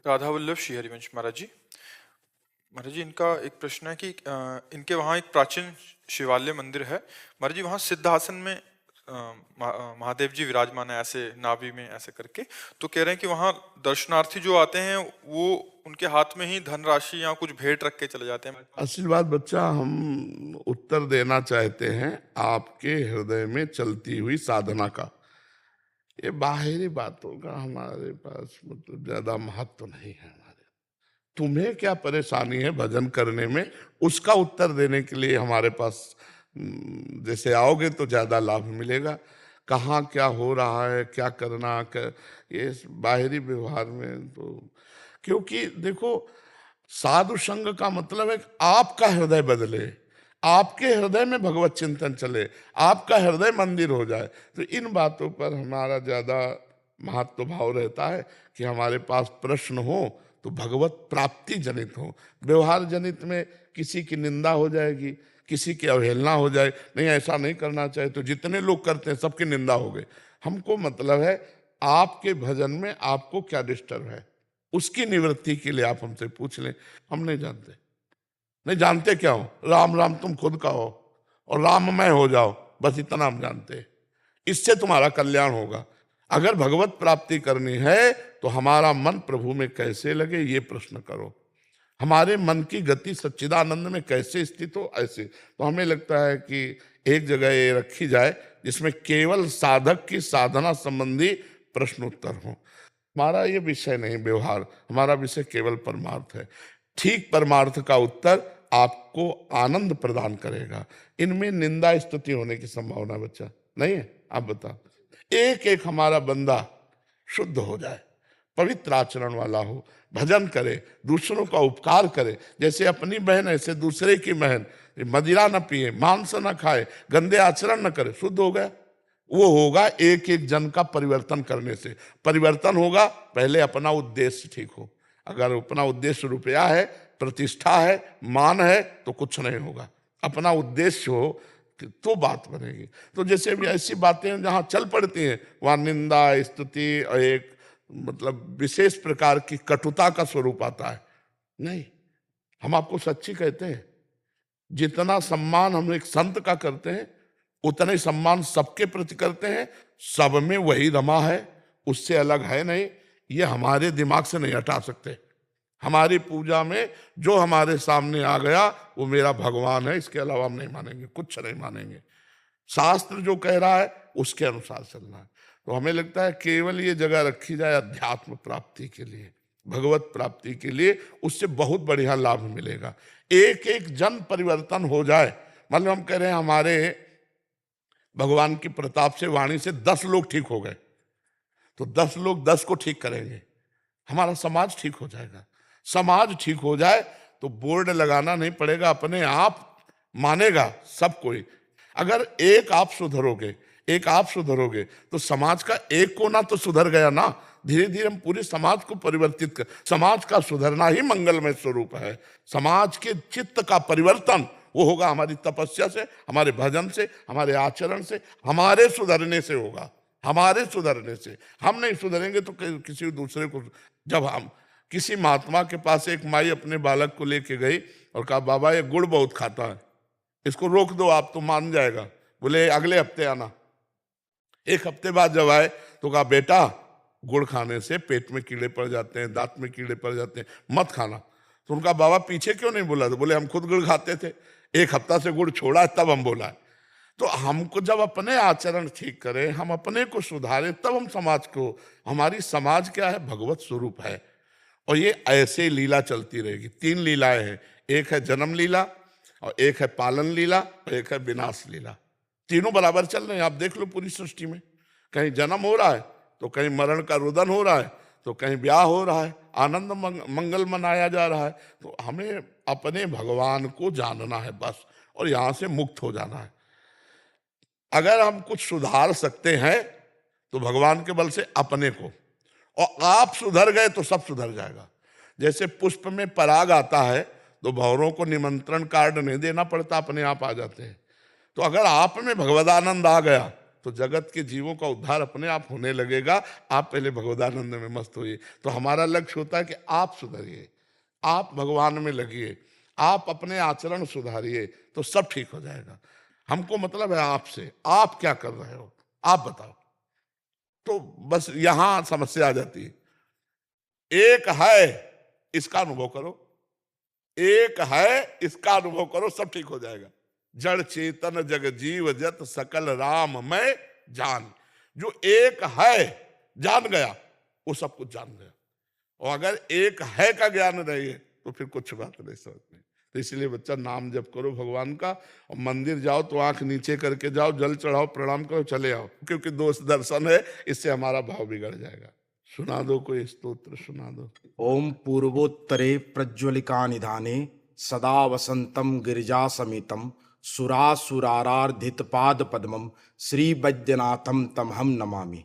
राधा वल्लभ श्री हरिवंश महाराज जी। महाराज जी, इनका एक प्रश्न है कि इनके वहाँ एक प्राचीन शिवालय मंदिर है महाराज जी। वहाँ सिद्धासन में महादेव जी विराजमान है, ऐसे नाभि में ऐसे करके। तो कह रहे हैं कि वहाँ दर्शनार्थी जो आते हैं वो उनके हाथ में ही धनराशि या कुछ भेंट रख के चले जाते हैं। आशीर्वाद बच्चा, हम उत्तर देना चाहते हैं आपके हृदय में चलती हुई साधना का। ये बाहरी बातों का हमारे पास मतलब ज्यादा महत्व नहीं है। हमारे तुम्हें क्या परेशानी है भजन करने में, उसका उत्तर देने के लिए हमारे पास जैसे आओगे तो ज्यादा लाभ मिलेगा। कहाँ क्या हो रहा है, क्या करना ये बाहरी व्यवहार में तो, क्योंकि देखो साधु संग का मतलब है कि आपका हृदय बदले, आपके हृदय में भगवत चिंतन चले, आपका हृदय मंदिर हो जाए। तो इन बातों पर हमारा ज्यादा महत्व भाव रहता है कि हमारे पास प्रश्न हो तो भगवत प्राप्ति जनित हो। व्यवहार जनित में किसी की निंदा हो जाएगी, किसी की अवहेलना हो जाए, नहीं ऐसा नहीं करना चाहिए, तो जितने लोग करते हैं सबकी निंदा हो गई। हमको मतलब है आपके भजन में आपको क्या डिस्टर्ब है, उसकी निवृत्ति के लिए आप हमसे पूछ लें। हम नहीं जानते, नहीं जानते क्या हो, राम राम तुम खुद का हो और राममय हो जाओ, बस इतना हम जानते हैं। इससे तुम्हारा कल्याण होगा। अगर भगवत प्राप्ति करनी है तो हमारा मन प्रभु में कैसे लगे ये प्रश्न करो। हमारे मन की गति सच्चिदानंद में कैसे स्थित हो, ऐसे। तो हमें लगता है कि एक जगह ये रखी जाए जिसमें केवल साधक की साधना संबंधी प्रश्न उत्तर हो। हमारा ये विषय नहीं व्यवहार, हमारा विषय केवल परमार्थ है। ठीक परमार्थ का उत्तर आपको आनंद प्रदान करेगा। इनमें निंदा स्तुति होने की संभावना बच्चा नहीं है। आप बताओ, एक एक हमारा बंदा शुद्ध हो जाए, पवित्र आचरण वाला हो, भजन करे, दूसरों का उपकार करे, जैसे अपनी बहन ऐसे दूसरे की बहन, मदिरा न पिए, मांस न खाए, गंदे आचरण न करे, शुद्ध हो गया। वो होगा एक एक जन का परिवर्तन करने से। परिवर्तन होगा पहले अपना उद्देश्य ठीक हो। अगर अपना उद्देश्य रुपया है, प्रतिष्ठा है, मान है, तो कुछ नहीं होगा। अपना उद्देश्य हो तो बात बनेगी। तो जैसे भी ऐसी बातें जहां चल पड़ती हैं वहां निंदा स्तुति और एक मतलब विशेष प्रकार की कटुता का स्वरूप आता है। नहीं, हम आपको सच्ची कहते हैं, जितना सम्मान हम एक संत का करते हैं उतना ही सम्मान सबके प्रति करते हैं। सब में वही रमा है, उससे अलग है नहीं। ये हमारे दिमाग से नहीं हटा सकते। हमारी पूजा में जो हमारे सामने आ गया वो मेरा भगवान है, इसके अलावा हम नहीं मानेंगे, कुछ नहीं मानेंगे। शास्त्र जो कह रहा है उसके अनुसार चलना है। तो हमें लगता है केवल ये जगह रखी जाए अध्यात्म प्राप्ति के लिए, भगवत प्राप्ति के लिए, उससे बहुत बढ़िया लाभ मिलेगा। एक एक जन परिवर्तन हो जाए। मतलब हम कह रहे हैं हमारे भगवान की प्रताप से वाणी से 10 लोग ठीक हो गए, तो 10 लोग 10 को ठीक करेंगे, हमारा समाज ठीक हो जाएगा। समाज ठीक हो जाए तो बोर्ड लगाना नहीं पड़ेगा, अपने आप मानेगा सब कोई। अगर एक आप सुधरोगे, एक आप सुधरोगे तो समाज का एक कोना तो सुधर गया ना। धीरे धीरे हम पूरे समाज को परिवर्तित कर, समाज का सुधरना ही मंगलमय स्वरूप है। समाज के चित्त का परिवर्तन वो होगा हमारी तपस्या से, हमारे भजन से, हमारे आचरण से, हमारे सुधरने से होगा। हमारे सुधरने से। हम नहीं सुधरेंगे तो किसी दूसरे को। जब हम किसी महात्मा के पास एक माई अपने बालक को लेके गई और कहा बाबा ये गुड़ बहुत खाता है, इसको रोक दो आप तो मान जाएगा। बोले अगले हफ्ते आना। एक हफ्ते बाद जब आए तो कहा बेटा गुड़ खाने से पेट में कीड़े पड़ जाते हैं, दांत में कीड़े पड़ जाते हैं, मत खाना। तो उनका बाबा पीछे क्यों नहीं बोला? तो बोले हम खुद गुड़ खाते थे, एक हफ्ता से गुड़ छोड़ा है तब हम बोला है। तो हमको जब अपने आचरण ठीक करें, हम अपने को सुधारें, तब हम समाज को, हमारी समाज क्या है, भगवत स्वरूप है। और ये ऐसे लीला चलती रहेगी। 3 लीलाएं हैं, एक है जन्म लीला और एक है पालन लीला और एक है विनाश लीला। तीनों बराबर चल रहे हैं। आप देख लो पूरी सृष्टि में, कहीं जन्म हो रहा है तो कहीं मरण का रुदन हो रहा है, तो कहीं ब्याह हो रहा है, आनंद मंगल मनाया जा रहा है। तो हमें अपने भगवान को जानना है बस, और यहां से मुक्त हो जाना है। अगर हम कुछ सुधार सकते हैं तो भगवान के बल से अपने को, और आप सुधर गए तो सब सुधर जाएगा। जैसे पुष्प में पराग आता है तो भंवरों को निमंत्रण कार्ड नहीं देना पड़ता, अपने आप आ जाते हैं। तो अगर आप में भगवदानंद आ गया तो जगत के जीवों का उद्धार अपने आप होने लगेगा। आप पहले भगवदानंद में मस्त होइए। तो हमारा लक्ष्य होता है कि आप सुधरिए, आप भगवान में लगिए, आप अपने आचरण सुधारिए, तो सब ठीक हो जाएगा। हमको मतलब है आपसे, आप क्या कर रहे हो, आप बताओ। तो बस यहां समस्या आ जाती है। एक है इसका अनुभव करो, एक है इसका अनुभव करो, सब ठीक हो जाएगा। जड़ चेतन जग जीव जत सकल राम मैं जान। जो एक है जान गया, वो सब कुछ जान गया। और अगर एक है का ज्ञान नहीं है तो फिर कुछ बात नहीं समझ में। तो इसलिए बच्चा नाम जप करो भगवान का, और मंदिर जाओ तो आंख नीचे करके जाओ, जल चढ़ाओ, प्रणाम करो, चले आओ, क्योंकि दोष दर्शन है, इससे हमारा भाव बिगड़ जाएगा। सुना दो कोई स्तोत्र, सुना दो। ओम पूर्वोत्तरे प्रज्वलिका निधाने सदा वसंतम गिरिजा समेतम सुरासुरारार्धित पाद पद्मम श्री वैद्यनाथम तमहम नमामि।